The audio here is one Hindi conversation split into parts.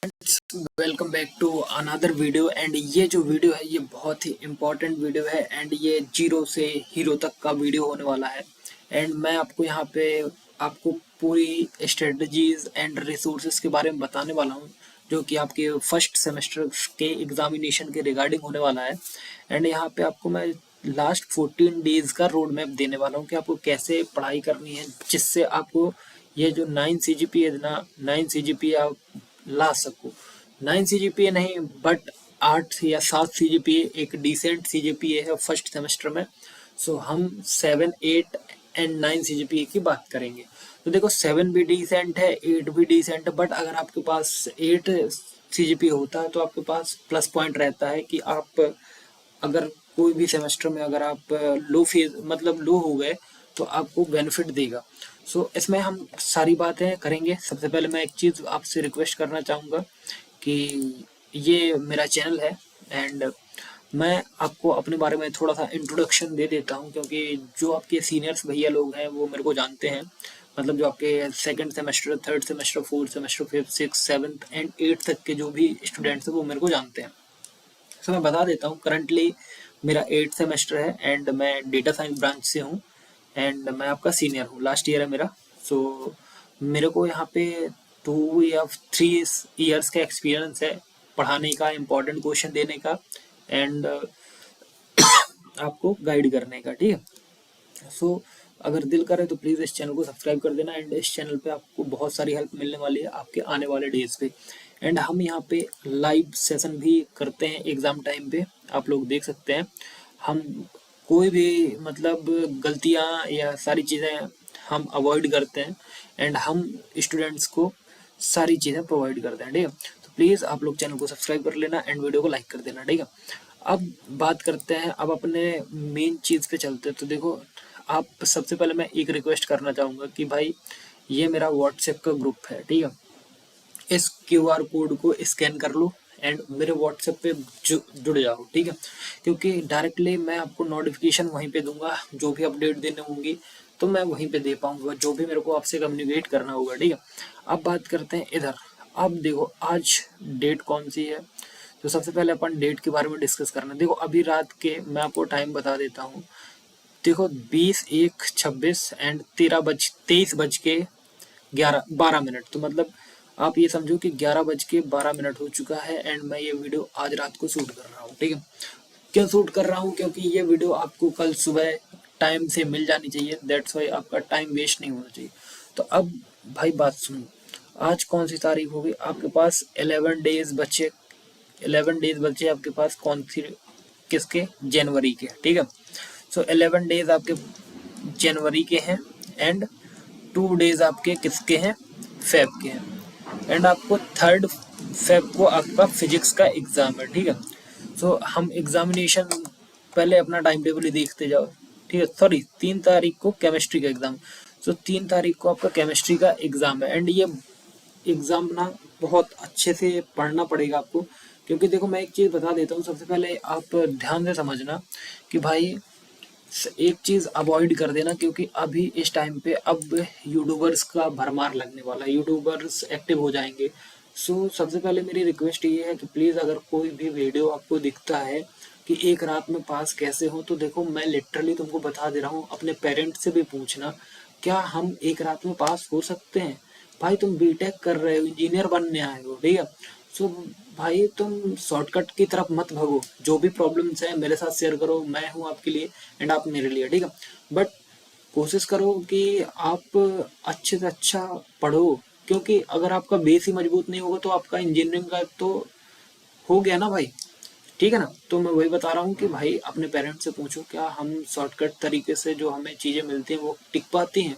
Welcome back to another video. And ये जो वीडियो है ये बहुत ही इम्पोर्टेंट वीडियो है एंड ये जीरो से हीरो तक का वीडियो होने वाला है। एंड मैं आपको यहाँ पे आपको पूरी स्ट्रेटजीज एंड रिसोर्सेज के बारे में बताने वाला हूँ जो कि आपके फर्स्ट सेमेस्टर के एग्जामिनेशन के रिगार्डिंग होने वाला है। एंड यहाँ पे आपको मैं लास्ट 14 डेज का रोड मैप देने वाला हूँ कि आपको कैसे पढ़ाई करनी है जिससे आपको ये जो 9 CGPA है ना, 9 CGPA आप ला सको। 9 CGPA नहीं बट 8 या 7 CGPA एक डिसेंट CGPA है फर्स्ट सेमेस्टर में। सो हम 7, 8 एंड 9 CGPA की बात करेंगे। तो देखो 7 भी डिसेंट है, 8 भी डिसेंट है, बट अगर आपके पास 8 CGPA होता है तो आपके पास प्लस पॉइंट रहता है कि आप अगर कोई भी सेमेस्टर में अगर आप लो फेज मतलब लो हो गए तो आपको बेनिफिट देगा। सो इसमें हम सारी बातें करेंगे। सबसे पहले मैं एक चीज़ आपसे रिक्वेस्ट करना चाहूँगा कि ये मेरा चैनल है एंड मैं आपको अपने बारे में थोड़ा सा इंट्रोडक्शन दे देता हूँ क्योंकि जो आपके सीनियर्स भैया लोग हैं वो मेरे को जानते हैं। मतलब जो आपके second semester, third semester, fourth semester, fifth, six, seventh and eighth तक के जो भी स्टूडेंट्स हैं वो मेरे को जानते हैं। सो मैं बता देता हूँ, करंटली मेरा 8th सेमेस्टर है एंड मैं डेटा साइंस ब्रांच से हूँ एंड मैं आपका सीनियर हूँ, लास्ट ईयर है मेरा। सो मेरे को यहाँ पे 2 या 3 इयर्स का एक्सपीरियंस है पढ़ाने का, इम्पोर्टेंट क्वेश्चन देने का एंड आपको गाइड करने का, ठीक है। सो अगर दिल करे तो प्लीज़ इस चैनल को सब्सक्राइब कर देना एंड इस चैनल पे आपको बहुत सारी हेल्प मिलने वाली है आपके आने वाले डेज पे। एंड हम यहाँ पे लाइव सेशन भी करते हैं एग्ज़ाम टाइम पे, आप लोग देख सकते हैं। हम कोई भी मतलब गलतियाँ या सारी चीज़ें हम अवॉइड करते हैं एंड हम स्टूडेंट्स को सारी चीज़ें प्रोवाइड करते हैं, ठीक है। तो प्लीज़ आप लोग चैनल को सब्सक्राइब कर लेना एंड वीडियो को लाइक कर देना, ठीक है। अब बात करते हैं, अब अपने मेन चीज़ पे चलते हैं। तो देखो, आप सबसे पहले मैं एक रिक्वेस्ट करना चाहूँगा कि भाई ये मेरा व्हाट्सएप का ग्रुप है, ठीक है। इस QR कोड को स्कैन कर लो एंड मेरे व्हाट्सएप पे जुड़ जाओ, ठीक है। क्योंकि डायरेक्टली मैं आपको नोटिफिकेशन वहीं पे दूंगा, जो भी अपडेट देने होंगी तो मैं वहीं पे दे पाऊंगा, जो भी मेरे को आपसे कम्युनिकेट करना होगा, ठीक है। अब बात करते हैं इधर। अब देखो आज डेट कौन सी है, तो सबसे पहले अपन डेट के बारे में डिस्कस करना है। देखो अभी रात के मैं आपको टाइम बता देता हूँ। देखो 20:01:26 एंड 23:12 तो मतलब आप ये समझो कि 11:12 हो चुका है एंड मैं ये वीडियो आज रात को शूट कर रहा हूँ, ठीक है। क्यों शूट कर रहा हूँ, क्योंकि ये वीडियो आपको कल सुबह टाइम से मिल जानी चाहिए, दैट्स वाई आपका टाइम वेस्ट नहीं होना चाहिए। तो अब भाई बात सुनो, आज कौन सी तारीख होगी, आपके पास 11 डेज बचे। 11 डेज बचे आपके पास, कौन सी, किसके, जनवरी के, ठीक है। सो 11 डेज आपके जनवरी के हैं एंड 2 डेज आपके किसके हैं, फेब के हैं। एंड आपको 3rd फेब को आपका फिजिक्स का एग्जाम है, ठीक है। सो हम एग्जामिनेशन पहले अपना टाइम टेबल ही देखते जाओ, ठीक है। सॉरी, 3 तारीख को केमिस्ट्री का एग्जाम। सो 3 तारीख को आपका केमिस्ट्री का एग्जाम है एंड ये एग्जाम ना बहुत अच्छे से पढ़ना पड़ेगा आपको। क्योंकि देखो मैं एक चीज़ बता देता हूँ, सबसे पहले आप ध्यान से समझना कि भाई एक चीज़ अवॉइड कर देना, क्योंकि अभी इस टाइम पे अब यूट्यूबर्स का भरमार लगने वाला है, यूट्यूबर्स एक्टिव हो जाएंगे। सो सबसे पहले मेरी रिक्वेस्ट ये है कि प्लीज़ अगर कोई भी वीडियो आपको दिखता है कि एक रात में पास कैसे हो, तो देखो मैं लिटरली तुमको बता दे रहा हूँ, अपने पेरेंट्स से भी पूछना क्या हम एक रात में पास हो सकते हैं। भाई तुम बीटेक कर रहे हो, इंजीनियर बनने आए हो, ठीक है। सो भाई तुम शॉर्टकट की तरफ मत भागो, जो भी प्रॉब्लम्स है मेरे साथ शेयर करो, मैं हूँ आपके लिए एंड आप मेरे लिए, ठीक है। बट कोशिश करो कि आप अच्छे से अच्छा पढ़ो, क्योंकि अगर आपका बेस ही मजबूत नहीं होगा तो आपका इंजीनियरिंग का तो हो गया ना भाई, ठीक है ना। तो मैं वही बता रहा हूँ कि भाई अपने पेरेंट्स से पूछो क्या हम शॉर्टकट तरीके से जो हमें चीज़ें मिलती हैं वो टिक पाती हैं।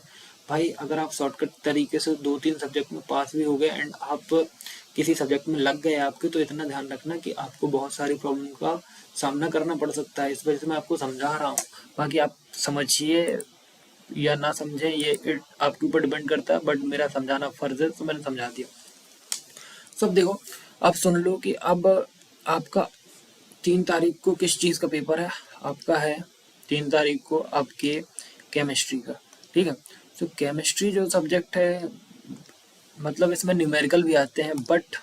भाई अगर आप शॉर्टकट तरीके से 2-3 सब्जेक्ट में पास भी हो गए एंड आप किसी सब्जेक्ट में लग गए आपके, तो इतना ध्यान रखना कि आपको बहुत सारी प्रॉब्लम का सामना करना पड़ सकता है। इस वजह से मैं आपको समझा रहा हूँ, बाकी आप समझिए या ना समझे ये आपके ऊपर डिपेंड करता है, बट मेरा समझाना फर्ज है तो मैंने समझा दिया। सब देखो, अब सुन लो कि अब आपका 3 तारीख को किस चीज़ का पेपर है, आपका है 3 तारीख को आपके केमिस्ट्री का, ठीक है। तो केमिस्ट्री जो सब्जेक्ट है, मतलब इसमें न्यूमेरिकल भी आते हैं बट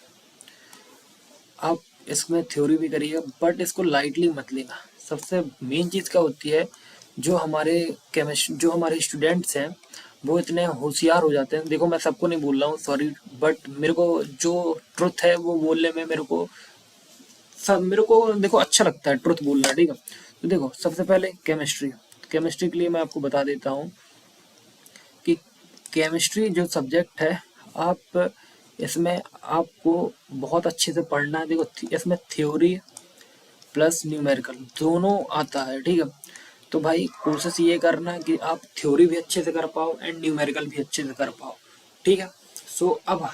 आप इसमें थ्योरी भी करिएगा, बट इसको लाइटली मत लेना। सबसे मेन चीज़ क्या होती है, जो हमारे स्टूडेंट्स हैं वो इतने होशियार हो जाते हैं। देखो मैं सबको नहीं बोल रहा हूँ, सॉरी, बट मेरे को जो ट्रुथ है वो बोलने में मेरे को देखो अच्छा लगता है ट्रुथ बोलना, ठीक है। तो देखो सबसे पहले केमिस्ट्री, केमिस्ट्री के लिए मैं आपको बता देता हूँ कि केमिस्ट्री जो सब्जेक्ट है, आप इसमें आपको बहुत अच्छे से पढ़ना है। देखो इसमें थ्योरी प्लस न्यूमेरिकल दोनों आता है, ठीक है। तो भाई कोशिश ये करना कि आप थ्योरी भी अच्छे से कर पाओ एंड न्यूमेरिकल भी अच्छे से कर पाओ, ठीक है। सो अब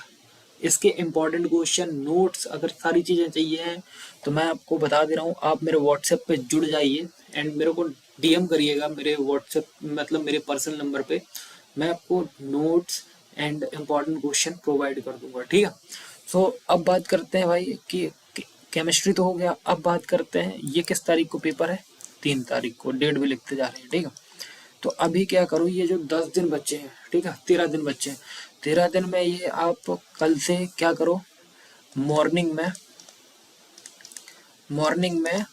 इसके इम्पोर्टेंट क्वेश्चन, नोट्स, अगर सारी चीज़ें चाहिए हैं तो मैं आपको बता दे रहा हूँ, आप मेरे व्हाट्सएप पे जुड़ जाइए एंड मेरे को डीएम करिएगा मेरे व्हाट्सएप, मतलब मेरे पर्सनल नंबर पे। मैं आपको notes and important question provide कर दूंगा, ठीक है। सो अब बात करते हैं भाई कि केमिस्ट्री तो हो गया, अब बात करते हैं ये किस तारीख को पेपर है, 3 तारीख को, डेट भी लिखते जा रहे हैं, ठीक है। तो अभी क्या करो, ये जो 10 दिन बच्चे हैं, ठीक है, 13 दिन बच्चे हैं, 13 दिन में ये आप कल से क्या करो, मॉर्निंग में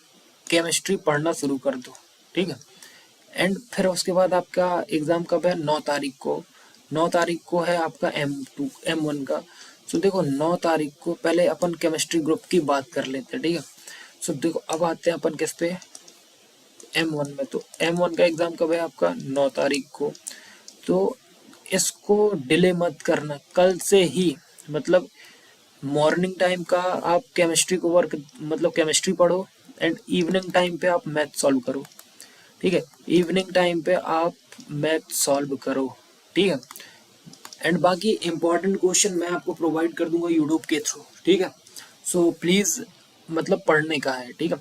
केमिस्ट्री पढ़ना शुरू कर दो, ठीक है। एंड फिर उसके बाद आपका एग्ज़ाम कब है, 9 तारीख को। 9 तारीख को है आपका M1 का। सो देखो 9 तारीख को पहले अपन केमिस्ट्री ग्रुप की बात कर लेते हैं, ठीक है। सो देखो अब आते हैं अपन किस पे, M1 में। तो M1 का एग्ज़ाम कब है आपका, 9 तारीख को। तो इसको डिले मत करना, कल से ही, मतलब मॉर्निंग टाइम का आप केमिस्ट्री को वर्क, मतलब केमिस्ट्री पढ़ो एंड इवनिंग टाइम पे आप मैथ सॉल्व करो, ठीक है। इवनिंग टाइम पे आप मैथ सॉल्व करो, ठीक है। एंड बाकी इंपॉर्टेंट क्वेश्चन मैं आपको प्रोवाइड कर दूंगा यूट्यूब के थ्रू, ठीक है। सो प्लीज़ मतलब पढ़ने का है, ठीक है।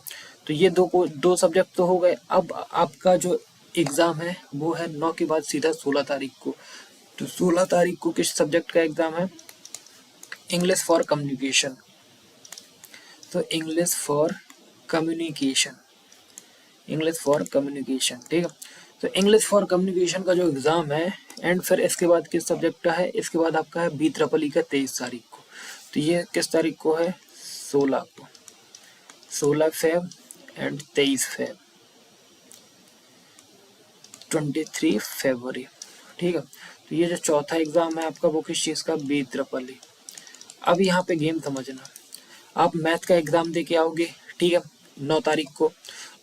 तो ये दो सब्जेक्ट तो हो गए। अब आपका जो एग्ज़ाम है वो है 9 के बाद सीधा 16 तारीख को। तो 16 तारीख को किस सब्जेक्ट का एग्ज़ाम है, इंग्लिश फॉर कम्युनिकेशन। तो इंग्लिश फॉर कम्युनिकेशन, ठीक है। तो इंग्लिश फॉर कम्युनिकेशन का जो एग्ज़ाम है, एंड फिर इसके बाद किस सब्जेक्ट का है, इसके बाद आपका है BEE का 23 तारीख को। तो ये किस तारीख को है, 16 को, 16 फेब एंड 23 फेब, 23 फरवरी, ठीक है। तो ये जो चौथा एग्ज़ाम है आपका वो किस चीज़ का, BEE। अब यहाँ पे गेम समझना, आप मैथ का एग्ज़ाम दे के आओगे, ठीक है, 9 तारीख को।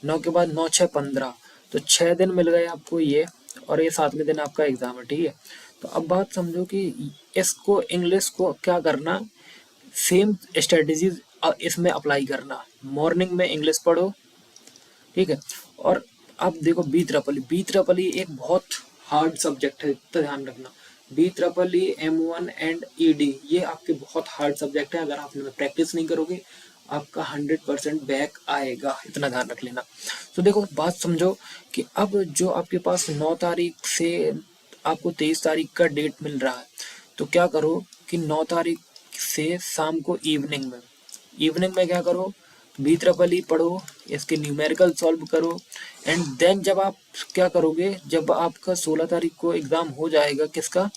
9 के बाद 9 6 15, तो 6 दिन मिल गए आपको ये, और ये 7वें दिन आपका एग्ज़ाम है, ठीक है। तो अब बात समझो कि इसको, इंग्लिश को क्या करना, सेम स्ट्रेटजीज इसमें अप्लाई करना। मॉर्निंग में इंग्लिश पढ़ो, ठीक है। और अब देखो बी ट्रिपल ई एक बहुत हार्ड सब्जेक्ट है, इतना ध्यान रखना। BEE M1 एंड ED ये आपके बहुत हार्ड सब्जेक्ट है, अगर आप इनमें प्रैक्टिस नहीं करोगे आपका 100% बैक आएगा, इतना ध्यान रख लेना। तो देखो बात समझो कि अब जो आपके पास 9 तारीख से आपको 23 तारीख का डेट मिल रहा है, तो क्या करो कि 9 तारीख से शाम को इवनिंग में क्या करो, BEE पढ़ो, इसके न्यूमेरिकल सॉल्व करो। एंड देन जब आप क्या करोगे, जब आपका 16 तारीख को एग्ज़ाम हो जाएगा, किसका,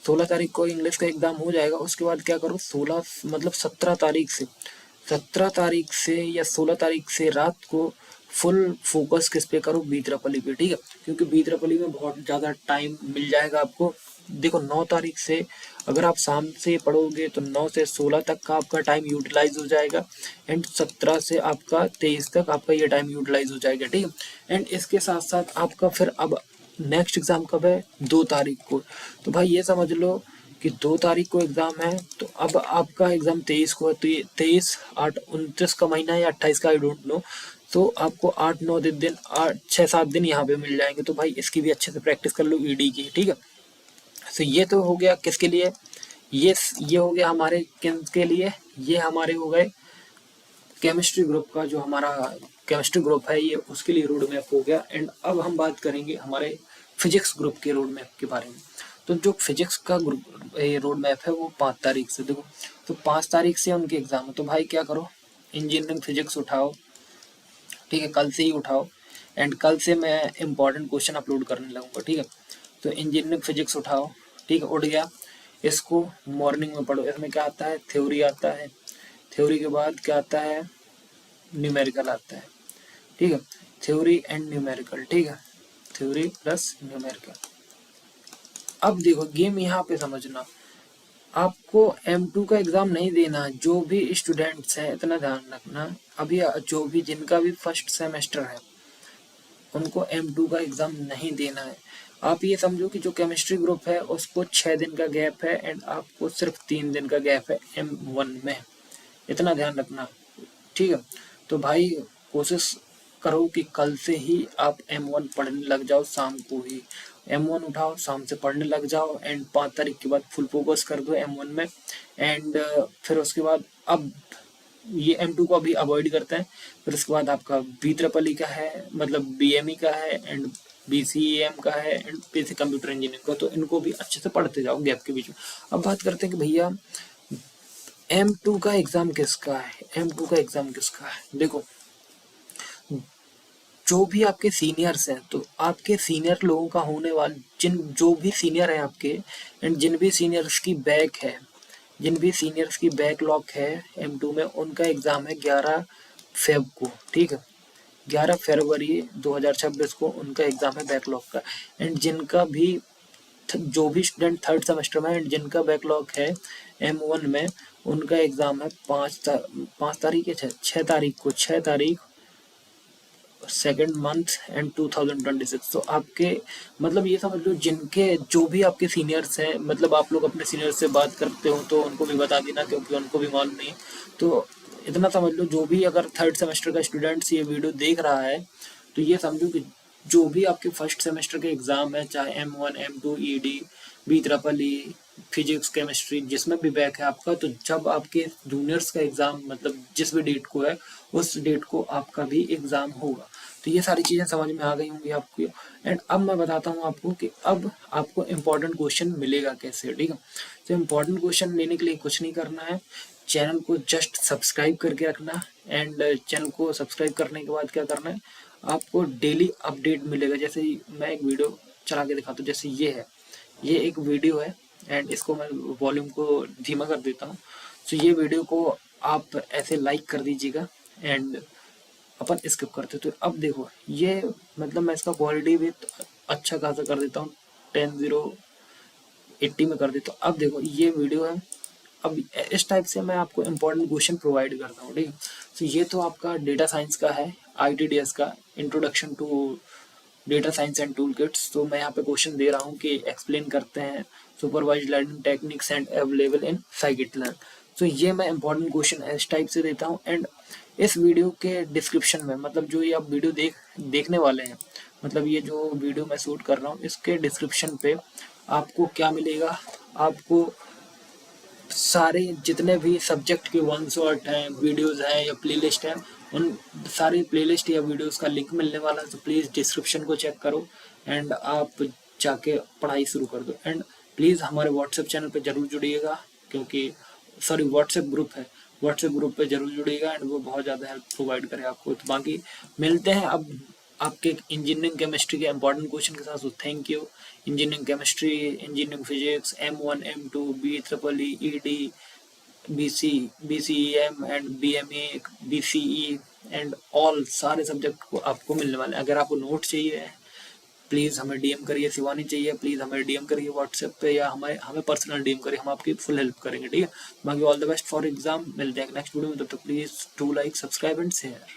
16 तारीख को इंग्लिश का एग्ज़ाम हो जाएगा, उसके बाद क्या करो, 16 मतलब 17 तारीख से या 16 तारीख से रात को फुल फोकस किस पे करो, BEE पे, ठीक है। क्योंकि BEE में बहुत ज़्यादा टाइम मिल जाएगा आपको। देखो 9 तारीख से अगर आप शाम से पढ़ोगे तो 9 से 16 तक का आपका टाइम यूटिलाइज हो जाएगा, एंड 17 से आपका 23 तक आपका ये टाइम यूटिलाइज हो जाएगा, ठीक है। एंड इसके साथ साथ आपका फिर अब नेक्स्ट एग्ज़ाम कब है, 2 तारीख को। तो भाई ये समझ लो कि 2 तारीख को एग्ज़ाम है, तो अब आपका एग्ज़ाम 23 को है, तो ये 23 8 29 का महीना या 28 का, आई डोंट नो। तो आपको 8 9 दिन 6 7 दिन यहाँ पे मिल जाएंगे। तो भाई इसकी भी अच्छे से प्रैक्टिस कर लो, ED की, ठीक है। तो ये तो हो गया किसके लिए, ये हो गया हमारे किन के लिए, ये हमारे हो गए केमिस्ट्री ग्रुप का, जो हमारा केमिस्ट्री ग्रुप है ये, उसके लिए रोड मैप हो गया। एंड अब हम बात करेंगे हमारे फिजिक्स ग्रुप के रोड मैप के बारे में। तो जो फिजिक्स का ग्रुप रोड मैप है वो 5 तारीख से, देखो तो 5 तारीख से उनके एग्जाम है। तो भाई क्या करो, इंजीनियरिंग फिजिक्स उठाओ, ठीक है, कल से ही उठाओ। एंड कल से मैं इम्पॉर्टेंट क्वेश्चन अपलोड करने लगूंगा, ठीक है। तो इंजीनियरिंग फिजिक्स उठाओ, ठीक है, उठ गया। इसको मॉर्निंग में पढ़ो, इसमें क्या आता है, थ्योरी आता है। थ्योरी के बाद क्या आता है, न्यूमेरिकल आता है, ठीक है, थ्योरी एंड न्यूमेरिकल, ठीक है, थ्योरी प्लस न्यूमेरिकल। अब देखो गेम यहाँ पे समझना, आपको M2 का एग्जाम नहीं देना, जो भी स्टूडेंट्स हैं इतना ध्यान रखना, अभी जो भी जिनका भी फर्स्ट सेमेस्टर है उनको M2 का एग्जाम नहीं देना है। आप ये समझो कि जो केमिस्ट्री ग्रुप है उसको 6 दिन का गैप है एंड आपको सिर्फ 3 दिन का गैप है M1 में, इतना ध्यान रखना, ठीक है। तो भाई कोशिश करो कि कल से ही आप M1 पढ़ने लग जाओ, शाम को ही M1 उठाओ, शाम से पढ़ने लग जाओ एंड 5 तारीख के बाद फुल फोकस कर दो M1 में। एंड फिर उसके बाद अब ये M2 को अभी अवॉइड करते हैं, फिर उसके बाद आपका B ट्रिपल का है, मतलब BME का है एंड BCEM का है एंड बेसिक कंप्यूटर इंजीनियरिंग का, तो इनको भी अच्छे से पढ़ते जाओ गैप के बीच में। अब बात करते हैं कि भैया M2 का एग्जाम किसका है, M2 का एग्जाम किसका है। देखो जो भी आपके सीनियर्स हैं, तो आपके सीनियर लोगों का होने वाला, जो भी सीनियर है आपके एंड जिन भी सीनियर्स की बैक है, जिन भी सीनियर्स की बैकलॉग है M2 में, उनका एग्जाम है 11 फेब को, ठीक है, 11 फरवरी 2026 को उनका एग्जाम है बैकलॉग का। एंड जिनका भी जो भी स्टूडेंट थर्ड सेमेस्टर में एंड जिनका बैकलॉग है M1 में, उनका एग्जाम है 5 तारीख या 6 तारीख को, 6 तारीख सेकेंड मंथ एंड 2026। तो आपके मतलब ये समझ लो, जिनके जो भी आपके सीनियर्स हैं, मतलब आप लोग अपने सीनियर से बात करते हो तो उनको भी बता देना, क्योंकि उनको भी मालूम नहीं। तो इतना समझ लो, जो भी अगर थर्ड सेमेस्टर का स्टूडेंट्स ये वीडियो देख रहा है, तो ये समझो कि जो भी आपके फर्स्ट सेमेस्टर के एग्जाम है, चाहे M1 M2 ED B triple physics chemistry जिसमें भी बैक है आपका, तो जब आपके जूनियर्स का एग्जाम मतलब जिस भी डेट को है, उस डेट को आपका भी एग्जाम होगा। तो ये सारी चीज़ें समझ में आ गई होंगी आपको। एंड अब मैं बताता हूँ आपको कि अब आपको इम्पोर्टेंट क्वेश्चन मिलेगा कैसे, ठीक है। तो इम्पोर्टेंट क्वेश्चन लेने के लिए कुछ नहीं करना है, चैनल को जस्ट सब्सक्राइब करके रखना। एंड चैनल को सब्सक्राइब करने के बाद क्या करना है, आपको डेली अपडेट मिलेगा। जैसे मैं एक वीडियो चला के दिखाता हूँ, जैसे ये है, ये एक वीडियो है एंड इसको मैं वॉल्यूम को धीमा कर देता हूँ। तो ये वीडियो को आप ऐसे लाइक कर दीजिएगा एंड अपन स्किप करते। तो अब देखो ये मतलब मैं इसका क्वालिटी भी अच्छा खासा कर देता हूँ, 1080 में कर देता हूँ। अब देखो ये वीडियो है, अब इस टाइप से मैं आपको इम्पोर्टेंट क्वेश्चन प्रोवाइड करता हूँ, ठीक है। तो ये तो आपका डेटा साइंस का है, ITDS का introduction to data science and tool kits. तो मैं यहाँ पे क्वेश्चन दे रहा हूँ कि एक्सप्लेन करते हैं supervised learning techniques and available in scikit-learn। तो ये मैं इंपॉर्टेंट क्वेश्चन इस टाइप से देता हूँ। एंड इस वीडियो के डिस्क्रिप्शन में, मतलब जो ये आप वीडियो देखने वाले हैं, मतलब ये जो वीडियो मैं शूट कर रहा हूँ, इसके डिस्क्रिप्शन पे आपको क्या मिलेगा, आपको सारे जितने भी सब्जेक्ट के वन शॉट हैं, वीडियोस हैं या प्लेलिस्ट हैं, उन सारी प्लेलिस्ट या वीडियोस का लिंक मिलने वाला है। तो प्लीज़ डिस्क्रिप्शन को चेक करो एंड आप जाके पढ़ाई शुरू कर दो। एंड प्लीज़ हमारे व्हाट्सएप चैनल पे ज़रूर जुड़िएगा, क्योंकि सॉरी व्हाट्सएप ग्रुप है, व्हाट्सएप ग्रुप पे ज़रूर जुड़िएगा एंड वो बहुत ज़्यादा हेल्प प्रोवाइड करे आपको। तो बाकी मिलते हैं अब आपके इंजीनियरिंग केमिस्ट्री के इंपॉर्टेंट क्वेश्चन के साथ। Thank you. Engineering chemistry, engineering physics, M1 M2 B-EEE ED BCEM and BME BCE and all सारे सब्जेक्ट को आपको मिलने वाले हैं। अगर आपको नोट चाहिए प्लीज़ हमें DM करिए, शिवानी चाहिए प्लीज़ हमें DM करिए व्हाट्सएप पे, या हमें पर्सनल DM करिए, हम आपकी फुल हेल्प करेंगे, ठीक है। बाकी all the best for exam, मिलते हैं नेक्स्ट वीडियो में, तब तक please do like subscribe and share.